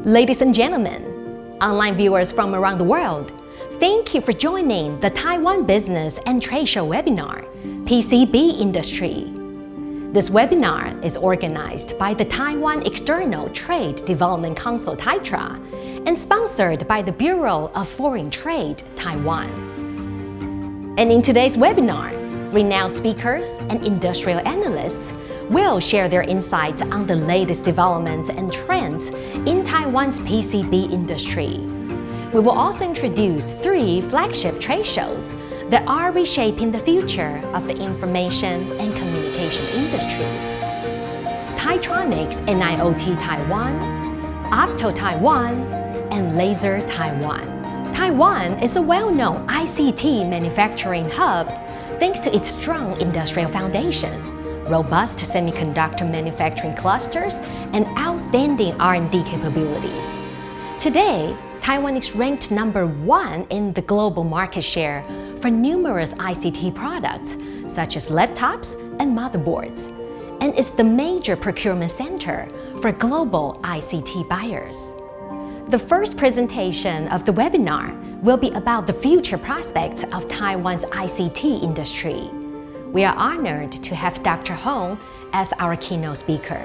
Ladies and gentlemen, online viewers from around the world, thank you for joining the Taiwan Business and Trade Show webinar, PCB Industry. This webinar is organized by the Taiwan External Trade Development Council TAITRA and sponsored by the Bureau of Foreign Trade, Taiwan. And in today's webinar, renowned speakers and industrial analysts will share their insights on the latest developments and trends in Taiwan's PCB industry. We will also introduce 3 flagship trade shows that are reshaping the future of the information and communication industries: TAITRONICS and AIoT Taiwan, OPTO Taiwan, and Laser Taiwan. Taiwan is a well-known ICT manufacturing hub thanks to its strong industrial foundation, robust semiconductor manufacturing clusters, and outstanding R&D capabilities. Today, Taiwan is ranked number 1 in the global market share for numerous ICT products, such as laptops and motherboards, and is the major procurement center for global ICT buyers. The first presentation of the webinar will be about the future prospects of Taiwan's ICT industry. We are honored to have Dr. Hong as our keynote speaker.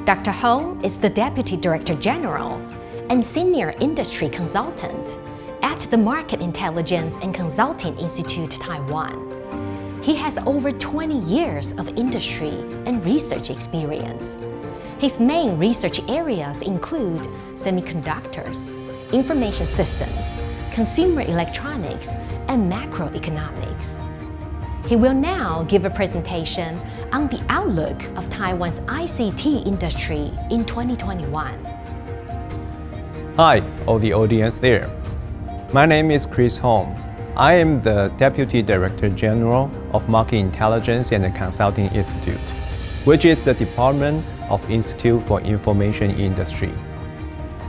Dr. Hong is the Deputy Director General and Senior Industry Consultant at the Market Intelligence and Consulting Institute, Taiwan. He has over 20 years of industry and research experience. His main research areas include semiconductors, information systems, consumer electronics, and macroeconomics. He will now give a presentation on the outlook of Taiwan's ICT industry in 2021. Hi, all the audience there. My name is Chris Hong. I am the Deputy Director General of Market Intelligence and Consulting Institute, which is the Department of Institute for Information Industry.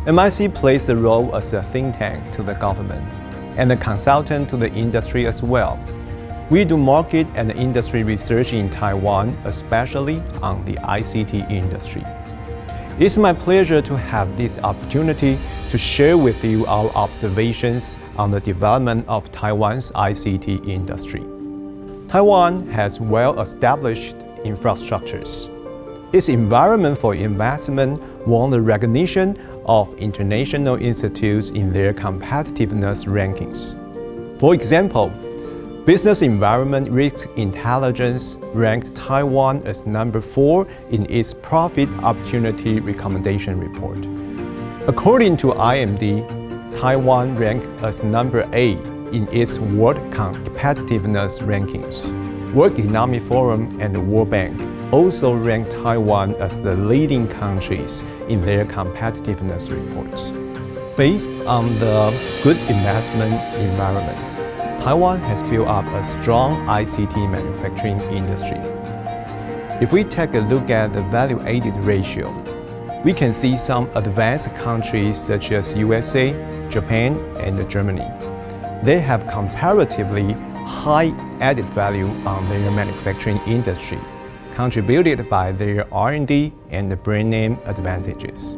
MIC plays the role as a think tank to the government and a consultant to the industry as well. We do market and industry research in Taiwan, especially on the ICT industry. It's my pleasure to have this opportunity to share with you our observations on the development of Taiwan's ICT industry. Taiwan has well-established infrastructures. Its environment for investment won the recognition of international institutes in their competitiveness rankings. For example, Business Environment Risk Intelligence ranked Taiwan as number 4 in its Profit Opportunity Recommendation Report. According to IMD, Taiwan ranked as number 8 in its World Competitiveness Rankings. World Economic Forum and the World Bank also ranked Taiwan as the leading countries in their competitiveness reports. Based on the good investment environment, Taiwan has built up a strong ICT manufacturing industry. If we take a look at the value-added ratio, we can see some advanced countries such as USA, Japan, and Germany. They have comparatively high added value on their manufacturing industry, contributed by their R&D and brand name advantages.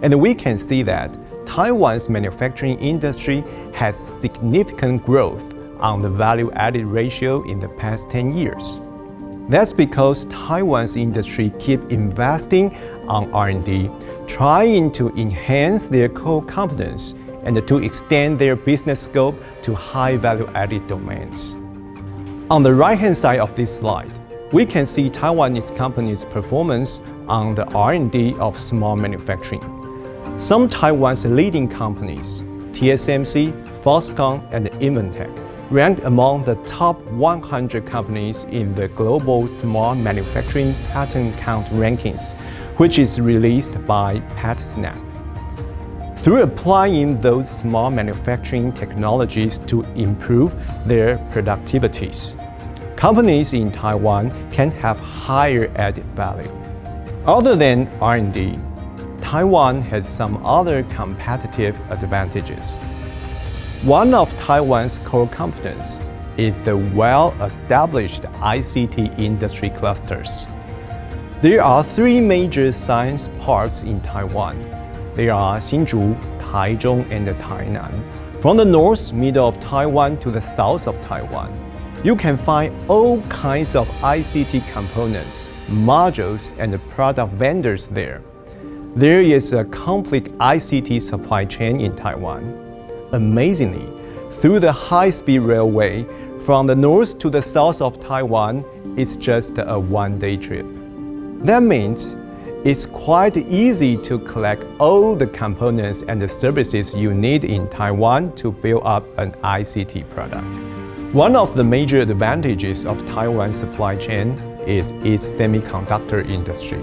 And we can see that Taiwan's manufacturing industry has significant growth on the value-added ratio in the past 10 years. That's because Taiwan's industry keeps investing on R&D, trying to enhance their core competence and to extend their business scope to high value-added domains. On the right-hand side of this slide, we can see Taiwanese companies' performance on the R&D of small manufacturing. Some Taiwan's leading companies, TSMC, Foxconn, and Inventec, ranked among the top 100 companies in the Global Small Manufacturing Patent Count rankings, which is released by PatSnap. Through applying those small manufacturing technologies to improve their productivities, companies in Taiwan can have higher added value. Other than R&D, Taiwan has some other competitive advantages. One of Taiwan's core competence is the well-established ICT industry clusters. There are 3 major science parks in Taiwan: There are Hsinchu, Taichung, and Tainan. From the north, middle of Taiwan to the south of Taiwan, you can find all kinds of ICT components, modules, and product vendors there. There is a complete ICT supply chain in Taiwan. Amazingly, through the high-speed railway, from the north to the south of Taiwan, it's just a one-day trip. That means it's quite easy to collect all the components and the services you need in Taiwan to build up an ICT product. One of the major advantages of Taiwan's supply chain is its semiconductor industry.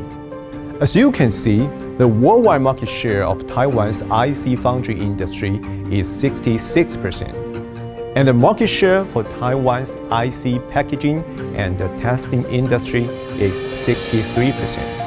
As you can see, the worldwide market share of Taiwan's IC foundry industry is 66%. And the market share for Taiwan's IC packaging and the testing industry is 63%.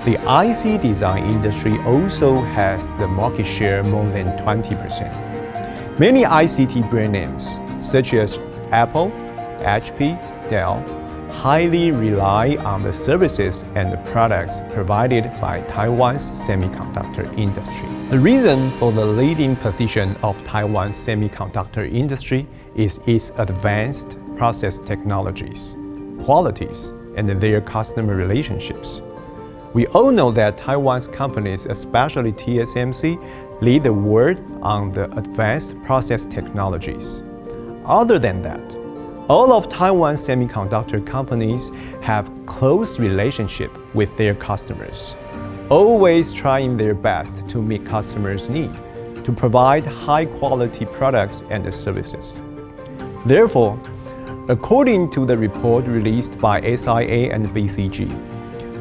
The IC design industry also has the market share more than 20%. Many ICT brand names, such as Apple, HP, Dell, highly rely on the services and the products provided by Taiwan's semiconductor industry. The reason for the leading position of Taiwan's semiconductor industry is its advanced process technologies, qualities, and their customer relationships. We all know that Taiwan's companies, especially TSMC, lead the world on the advanced process technologies. Other than that, all of Taiwan's semiconductor companies have close relationship with their customers, always trying their best to meet customers' needs, to provide high-quality products and services. Therefore, according to the report released by SIA and BCG,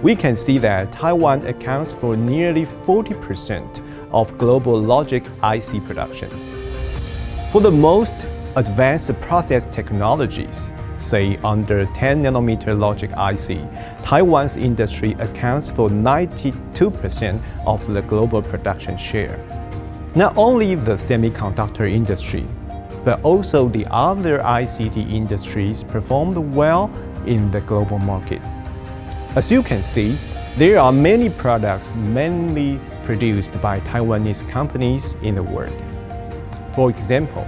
we can see that Taiwan accounts for nearly 40% of global logic IC production. For the most advanced process technologies, say under 10 nanometer logic IC, Taiwan's industry accounts for 92% of the global production share. Not only the semiconductor industry, but also the other ICT industries performed well in the global market. As you can see, there are many products mainly produced by Taiwanese companies in the world. For example,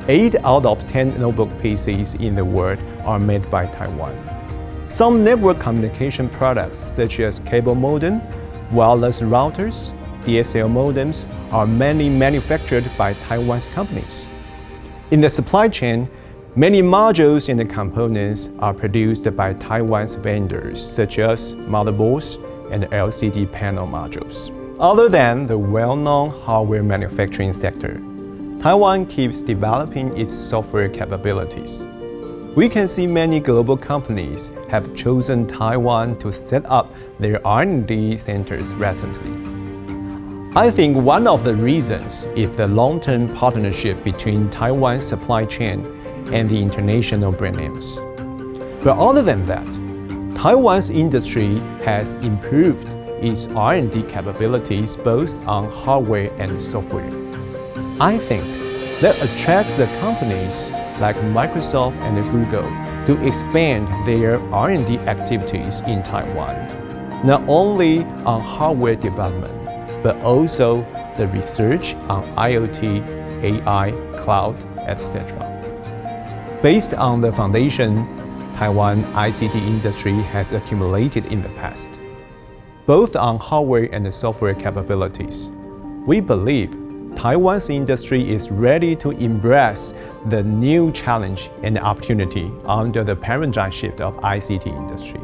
8 out of 10 notebook PCs in the world are made by Taiwan. Some network communication products such as cable modem, wireless routers, DSL modems are mainly manufactured by Taiwan's companies. In the supply chain, many modules and components are produced by Taiwan's vendors such as motherboards and LCD panel modules. Other than the well-known hardware manufacturing sector, Taiwan keeps developing its software capabilities. We can see many global companies have chosen Taiwan to set up their R&D centers recently. I think one of the reasons is the long-term partnership between Taiwan's supply chain and the international brand names. But other than that, Taiwan's industry has improved its R&D capabilities both on hardware and software. I think that attracts the companies like Microsoft and Google to expand their R&D activities in Taiwan, not only on hardware development, but also the research on IoT, AI, cloud, etc. Based on the foundation Taiwan ICT industry has accumulated in the past, both on hardware and software capabilities, we believe Taiwan's industry is ready to embrace the new challenge and opportunity under the paradigm shift of ICT industry.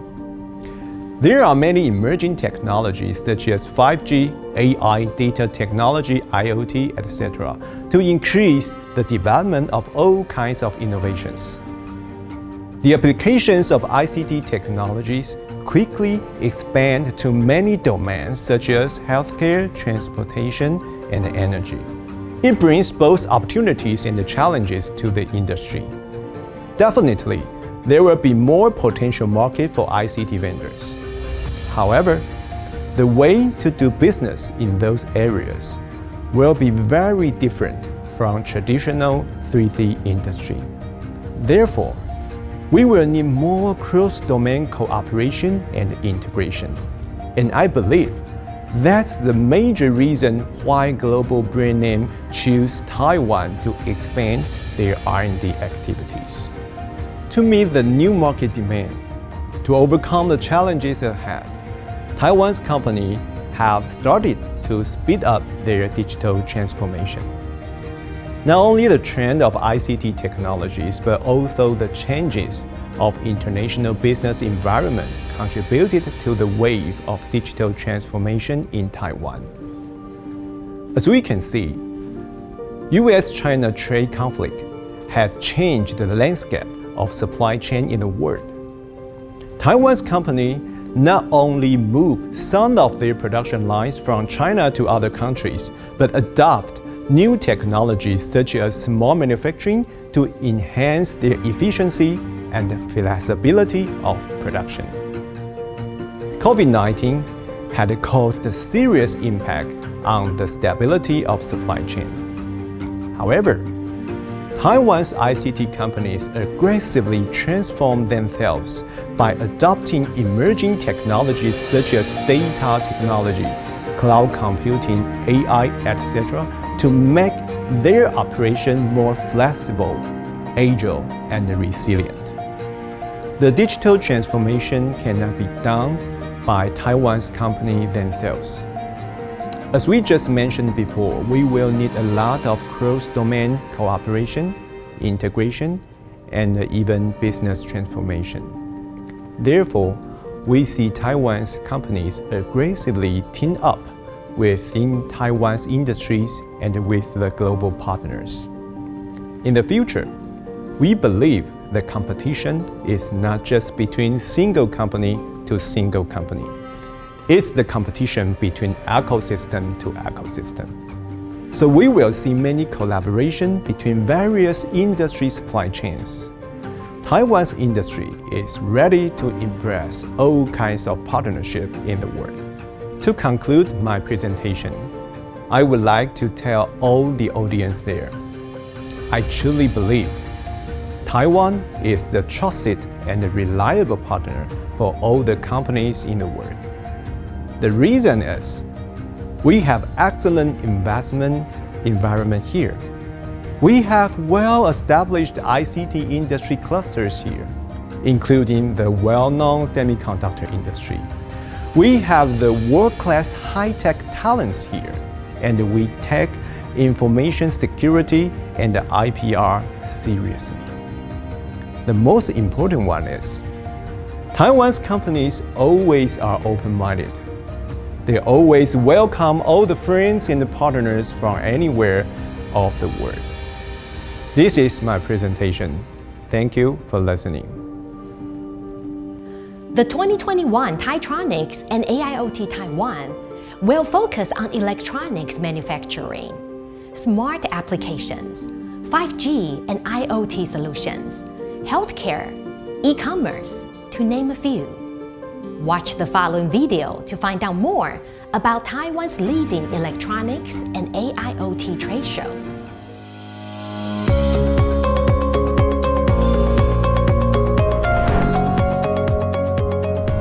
There are many emerging technologies such as 5G, AI, data technology, IoT, etc., to increase the development of all kinds of innovations. The applications of ICT technologies quickly expand to many domains such as healthcare, transportation, and energy. It brings both opportunities and challenges to the industry. Definitely, there will be more potential market for ICT vendors. However, the way to do business in those areas will be very different from traditional 3D industry. Therefore, we will need more cross-domain cooperation and integration. And I believe That's the major reason why global brand names choose Taiwan to expand their R&D activities. To meet the new market demand, to overcome the challenges ahead, Taiwan's companies have started to speed up their digital transformation. Not only the trend of ICT technologies, but also the changes of international business environment contributed to the wave of digital transformation in Taiwan. As we can see, US-China trade conflict has changed the landscape of supply chain in the world. Taiwan's company not only move some of their production lines from China to other countries, but adopt new technologies such as small manufacturing to enhance their efficiency and flexibility of production. COVID-19 had caused a serious impact on the stability of supply chain. However, Taiwan's ICT companies aggressively transformed themselves by adopting emerging technologies such as data technology, cloud computing, AI, etc., to make their operation more flexible, agile, and resilient. The digital transformation cannot be done by Taiwan's company themselves. As we just mentioned before, we will need a lot of cross-domain cooperation, integration, and even business transformation. Therefore, we see Taiwan's companies aggressively team up within Taiwan's industries and with the global partners. In the future, we believe the competition is not just between single company to single company. It's the competition between ecosystem to ecosystem. So we will see many collaboration between various industry supply chains. Taiwan's industry is ready to embrace all kinds of partnership in the world. To conclude my presentation, I would like to tell all the audience there, I truly believe Taiwan is the trusted and reliable partner for all the companies in the world. The reason is, we have excellent investment environment here. We have well-established ICT industry clusters here, including the well-known semiconductor industry. We have the world-class high-tech talents here, and we take information security and IPR seriously. The most important one is, Taiwan's companies always are open-minded. They always welcome all the friends and partners from anywhere of the world. This is my presentation. Thank you for listening. The 2021 TAITRONICS and AIoT Taiwan will focus on electronics manufacturing, smart applications, 5G and IoT solutions, healthcare, e-commerce, to name a few. Watch the following video to find out more about Taiwan's leading electronics and AIoT trade shows.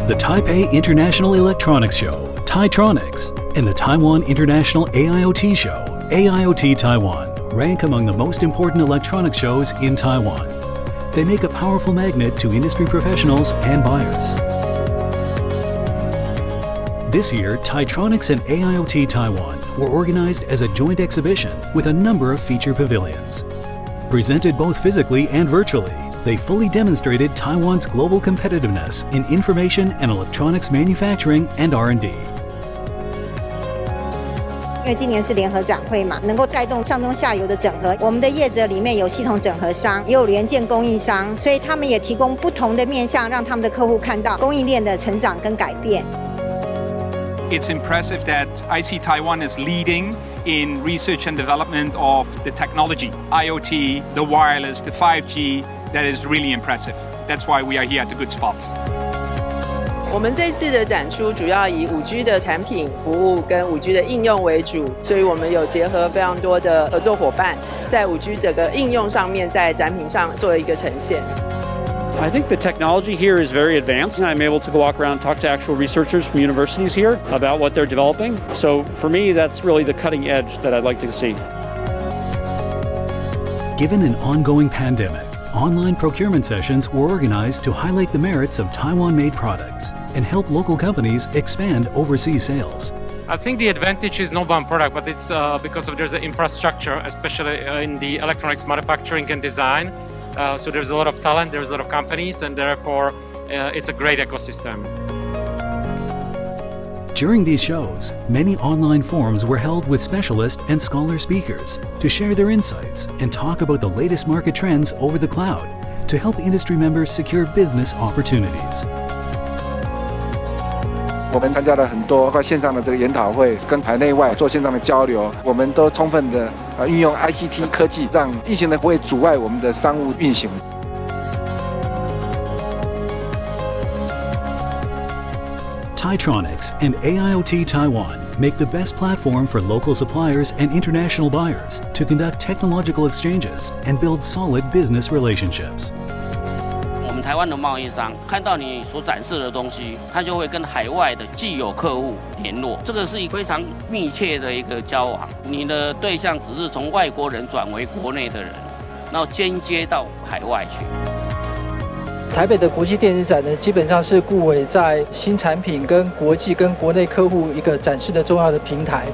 The Taipei International Electronics Show, TAITRONICS, and the Taiwan International AIoT Show, AIoT Taiwan, rank among the most important electronics shows in Taiwan. They make a powerful magnet to industry professionals and buyers. This year, TAITRONICS and AIoT Taiwan were organized as a joint exhibition with a number of feature pavilions. Presented both physically and virtually, they fully demonstrated Taiwan's global competitiveness in information and electronics manufacturing and R&D. 因为今年是联合展会嘛，能够带动上中下游的整合。我们的业者里面有系统整合商，也有元件供应商，所以他们也提供不同的面向，让他们的客户看到供应链的成长跟改变。It's impressive that IC Taiwan is leading in research and development of the technology, IoT, the wireless, the 5G. That is really impressive. That's why we are here at the good spot. 我们这次的展出主要以 5G 的产品、服务跟 5G 的应用为主，所以我们有结合非常多的合作伙伴，在 5G 整个应用上面，在展品上做一个呈现。I think the technology here is very advanced, and I'm able to go walk around and talk to actual researchers from universities here about what they're developing. So for me, that's really the cutting edge that I'd like to see. Given an ongoing pandemic, online procurement sessions were organized to highlight the merits of Taiwan-made products and help local companies expand overseas sales. I think the advantage is not one product, but it's because there's an infrastructure, especially in the electronics manufacturing and design. So there's a lot of talent, there's a lot of companies, and therefore it's a great ecosystem. During these shows, many online forums were held with specialist and scholar speakers to share their insights and talk about the latest market trends over the cloud to help industry members secure business opportunities. 我们参加了很多线上的这个研讨会，跟海内外做线上的交流，我们都充分的运用 ICT 科技，让疫情呢不会阻碍我们的商务运行。TAITRONICS and AIoT Taiwan make the best platform for local suppliers and international buyers to conduct technological exchanges and build solid business relationships. 我们台湾的贸易商看到你所展示的东西，他就会跟海外的既有客户联络，这个是一个非常密切的一个交往。你的对象只是从外国人转为国内的人，然后间接到海外去。台北的国际电子展呢，基本上是顾伟在新产品跟国际跟国内客户一个展示的重要的平台。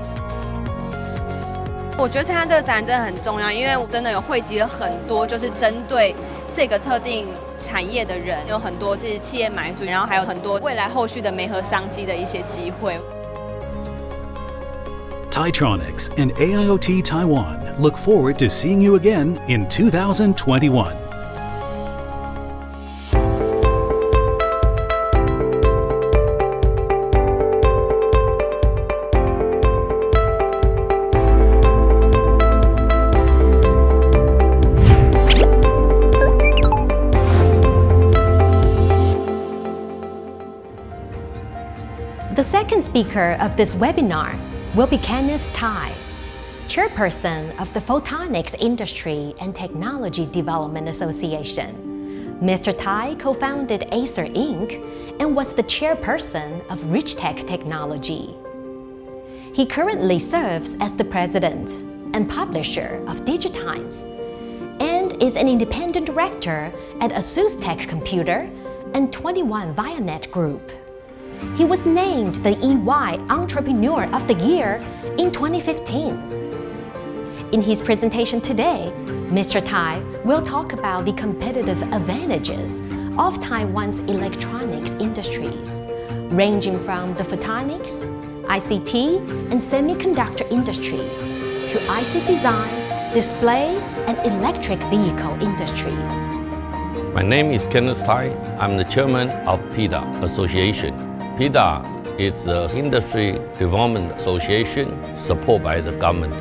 我觉得参加这个展真的很重要，因为真的有汇集了很多就是针对这个特定产业的人，有很多是企业买主，然后还有很多未来后续的媒合商机的一些机会。TAITRONICS and AIoT Taiwan look forward to seeing you again in 2021. The second speaker of this webinar will be Kenneth Tai, Chairperson of the Photonics Industry and Technology Development Association. Mr. Tai co-founded Acer Inc. and was the chairperson of RichTech Technology. He currently serves as the president and publisher of DigiTimes and is an independent director at ASUS Tech Computer and 21 Vianet Group. He was named the EY Entrepreneur of the Year in 2015. In his presentation today, Mr. Tai will talk about the competitive advantages of Taiwan's electronics industries, ranging from the photonics, ICT, and semiconductor industries to IC design, display, and electric vehicle industries. My name is Kenneth Tai. I'm the chairman of PIDA Association. PIDA is the Industry Development Association supported by the government,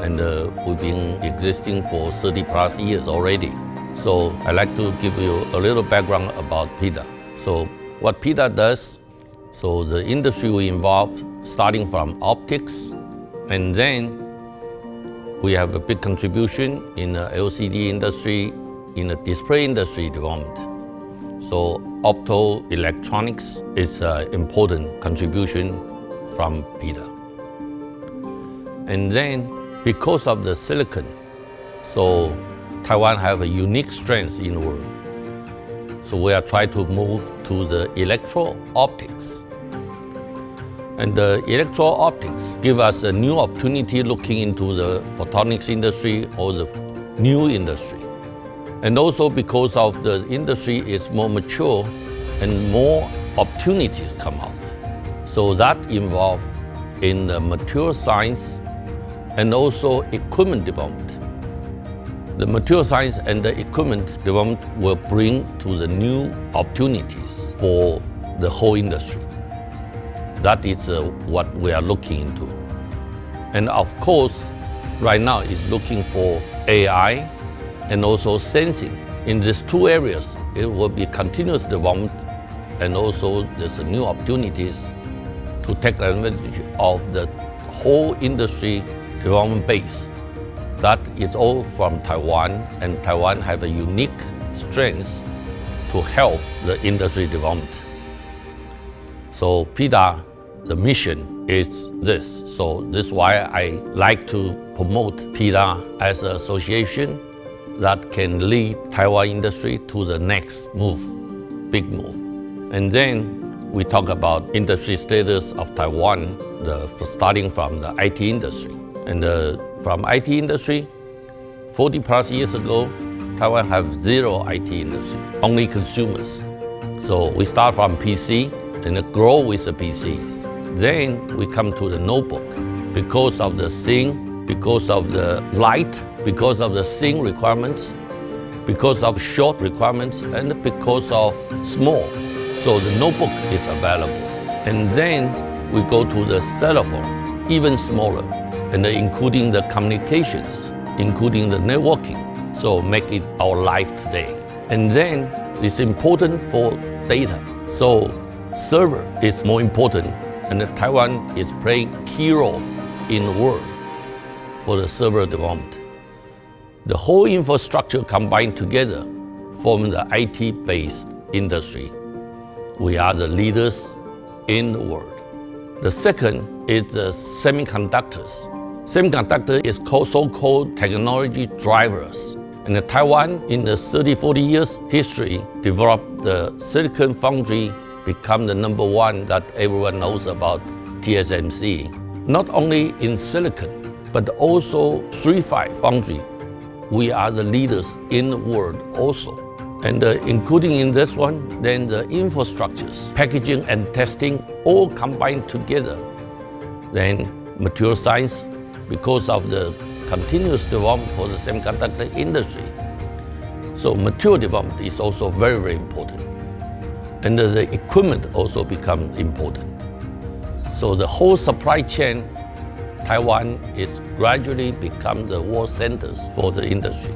and we've been existing for 30 plus years already. So I'd like to give you a little background about PIDA. So what PIDA does, so the industry we involved starting from optics, and then we have a big contribution in the LCD industry, in the display industry development. So optoelectronics is an important contribution from PIDA. And then because of the silicon, so Taiwan have a unique strength in the world. So we are trying to move to the electro-optics. And the electro-optics give us a new opportunity looking into the photonics industry or the new industry. And also because of the industry is more mature and more opportunities come out. So that involves in the material science and also equipment development. The material science and the equipment development will bring to the new opportunities for the whole industry. That is what we are looking into. And of course, right now is looking for AI and also sensing. In these two areas, it will be continuous development, and also there's new opportunities to take advantage of the whole industry development base. That is all from Taiwan, and Taiwan have a unique strength to help the industry development. So PIDA, the mission is this. So this is why I like to promote PIDA as an association that can lead Taiwan industry to the next move, big move. And then we talk about industry status of Taiwan, starting from the IT industry. And from IT industry, 40 plus years ago, Taiwan have zero IT industry, only consumers. So we start from PC and grow with the PCs. Then we come to the notebook. Because of the thin, because of the light, because of the thin requirements, because of short requirements, and because of small. So the notebook is available. And then we go to the cell phone, even smaller, and including the communications, including the networking. So make it our life today. And then it's important for data. So server is more important, and Taiwan is playing key role in the world for the server development. The whole infrastructure combined together form the IT-based industry. We are the leaders in the world. The second is the semiconductors. Semiconductor is so-called technology drivers. And Taiwan, in the 30-40 years history, developed the silicon foundry, become the #1 that everyone knows about, TSMC. Not only in silicon, but also 3-5 foundry. We are the leaders in the world also. And including in this one, then the infrastructures, packaging and testing, all combined together. Then material science, because of the continuous development for the semiconductor industry. So material development is also very, very important. And the equipment also become important. So the whole supply chain, Taiwan is gradually become the world centers for the industry.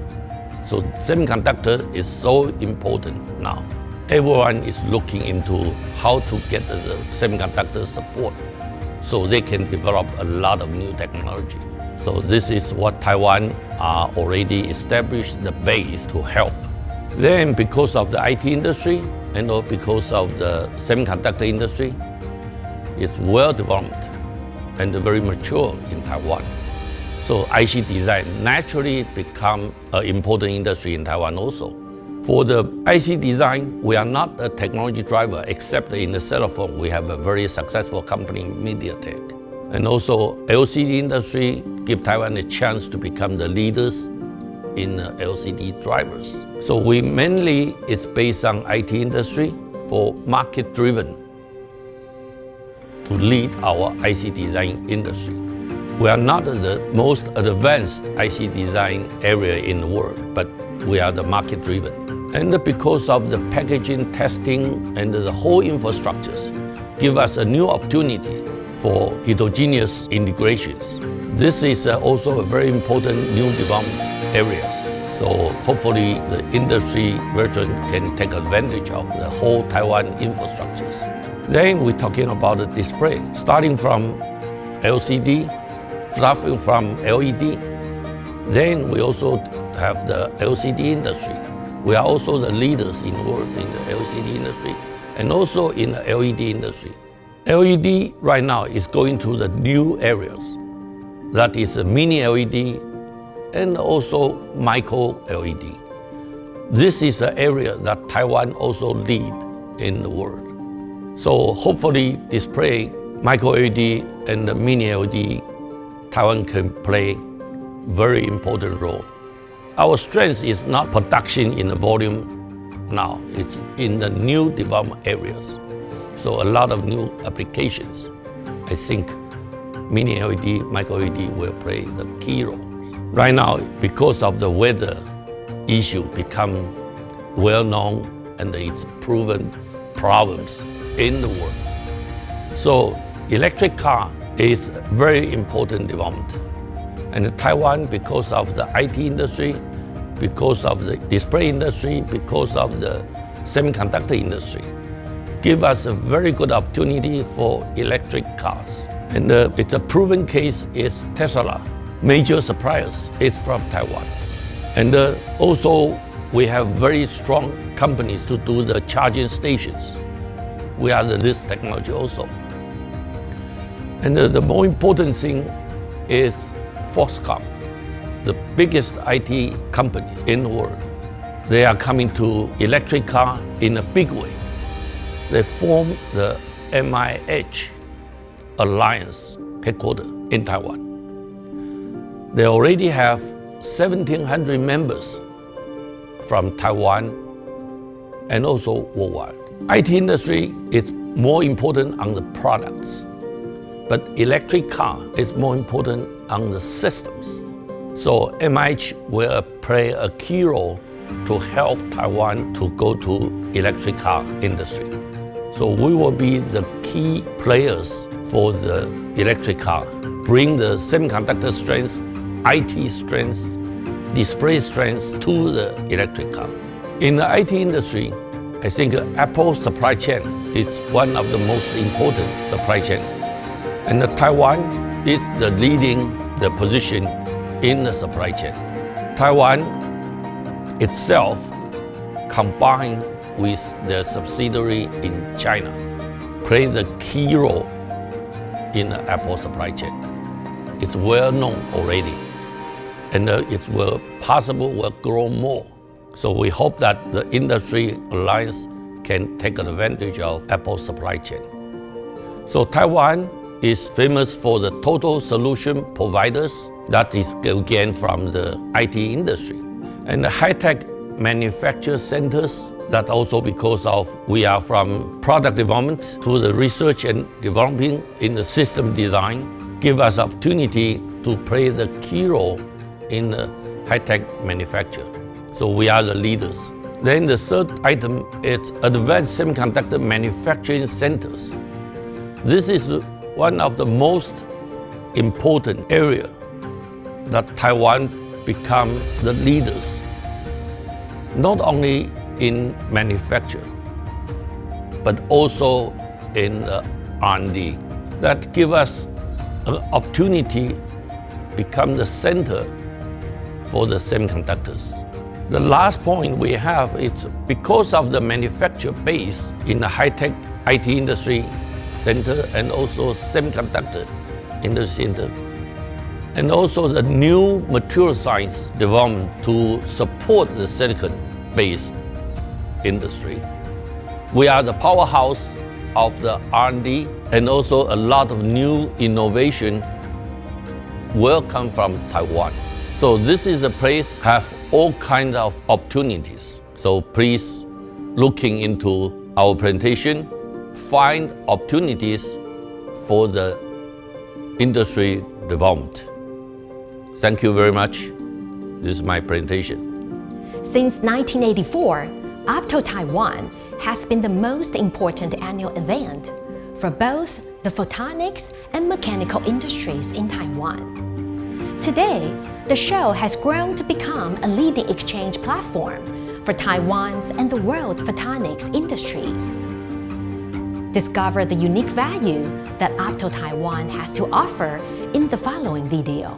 So semiconductor is so important now. Everyone is looking into how to get the semiconductor support so they can develop a lot of new technology. So this is what Taiwan are already established the base to help. Then because of the IT industry and because of the semiconductor industry, it's well developed and very mature in Taiwan. So IC design naturally become an important industry in Taiwan also. For the IC design, we are not a technology driver, except in the cell phone, we have a very successful company, MediaTek. And also LCD industry give Taiwan a chance to become the leaders in LCD drivers. So we mainly is based on IT industry for market driven to lead our IC design industry. We are not the most advanced IC design area in the world, but we are the market driven. And because of the packaging, testing, and the whole infrastructures give us a new opportunity for heterogeneous integrations. This is also a very important new development areas. So hopefully the industry version can take advantage of the whole Taiwan infrastructures. Then we're talking about the display, starting from LCD, starting from LED. Then we also have the LCD industry. We are also the leaders in the world in the LCD industry and also in the LED industry. LED right now is going to the new areas. That is a mini LED and also micro LED. This is an area that Taiwan also lead in the world. So hopefully display, micro LED and the mini LED, Taiwan can play very important role. Our strength is not production in the volume now, it's in the new development areas. So a lot of new applications. I think mini LED, micro LED will play the key role. Right now, because of the weather issue become well known and it's proven problems in the world. So electric car is very important development. And Taiwan, because of the IT industry, because of the display industry, because of the semiconductor industry, give us a very good opportunity for electric cars. And it's a proven case is Tesla. Major suppliers is from Taiwan. And also we have very strong companies to do the charging stations. We are this technology also. And the more important thing is Foxconn, the biggest IT companies in the world. They are coming to electric car in a big way. They form the MIH Alliance headquarters in Taiwan. They already have 1,700 members from Taiwan and also worldwide. IT industry is more important on the products, but electric car is more important on the systems. So MIH will play a key role to help Taiwan to go to electric car industry. So we will be the key players for the electric car, bring the semiconductor strength, IT strength, display strength to the electric car. In the IT industry, I think Apple supply chain is one of the most important supply chain. And Taiwan is the leading the position in the supply chain. Taiwan itself, combined with the subsidiary in China, play the key role in the Apple supply chain. It's well known already, and it will grow more. So we hope that the industry alliance can take advantage of Apple's supply chain. So Taiwan is famous for the total solution providers that is again from the IT industry. And the high-tech manufacture centers, that also because of we are from product development to the research and developing in the system design, give us opportunity to play the key role in the high-tech manufacture. So we are the leaders. Then the third item is advanced semiconductor manufacturing centers. This is one of the most important areas that Taiwan become the leaders, not only in manufacture, but also in R&D. That give us an opportunity become the center for the semiconductors. The last point we have is because of the manufacture base in the high-tech IT industry center and also semiconductor industry center, and also the new material science development to support the silicon-based industry. We are the powerhouse of the R&D, and also a lot of new innovation will come from Taiwan. So this is a place have all kinds of opportunities. So please looking into our presentation, find opportunities for the industry development. Thank you very much. This is my presentation. Since 1984, OPTO Taiwan has been the most important annual event for both the photonics and mechanical industries in Taiwan. Today, the show has grown to become a leading exchange platform for Taiwan's and the world's photonics industries. Discover the unique value that OPTO Taiwan has to offer in the following video.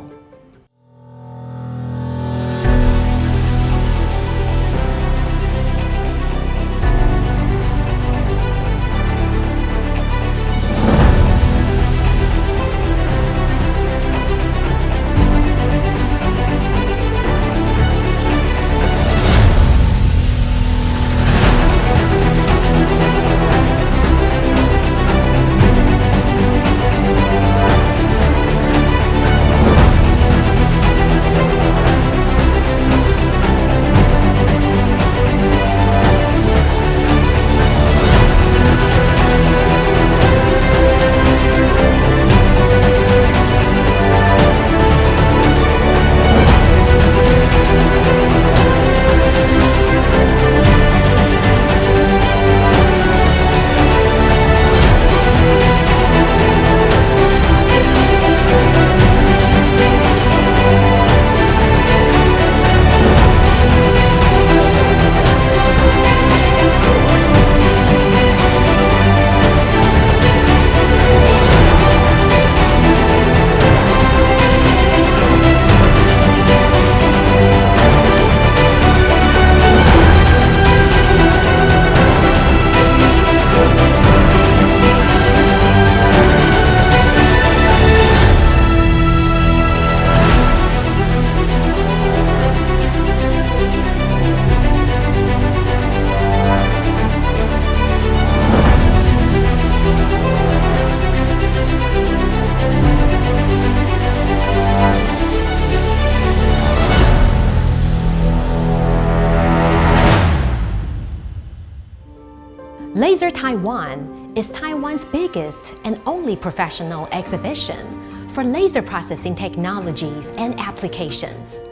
Taiwan is Taiwan's biggest and only professional exhibition for laser processing technologies and applications.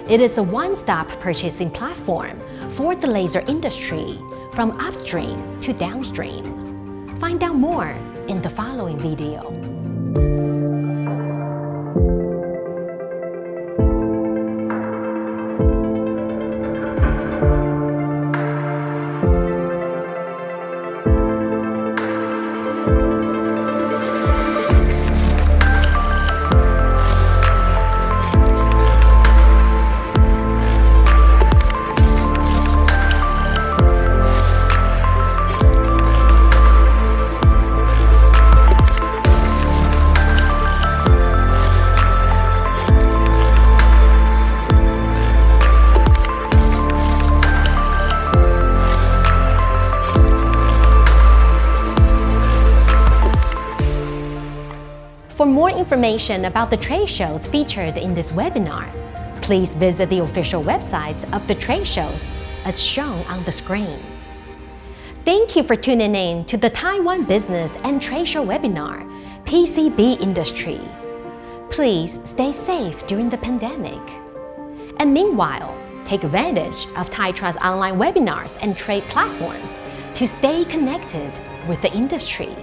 It is a one-stop purchasing platform for the laser industry, from upstream to downstream. Find out more in the following video. For more information about the trade shows featured in this webinar, please visit the official websites of the trade shows as shown on the screen. Thank you for tuning in to the Taiwan Business and Trade Show webinar, PCB Industry. Please stay safe during the pandemic. And meanwhile, take advantage of TAITRONICS online webinars and trade platforms to stay connected with the industry.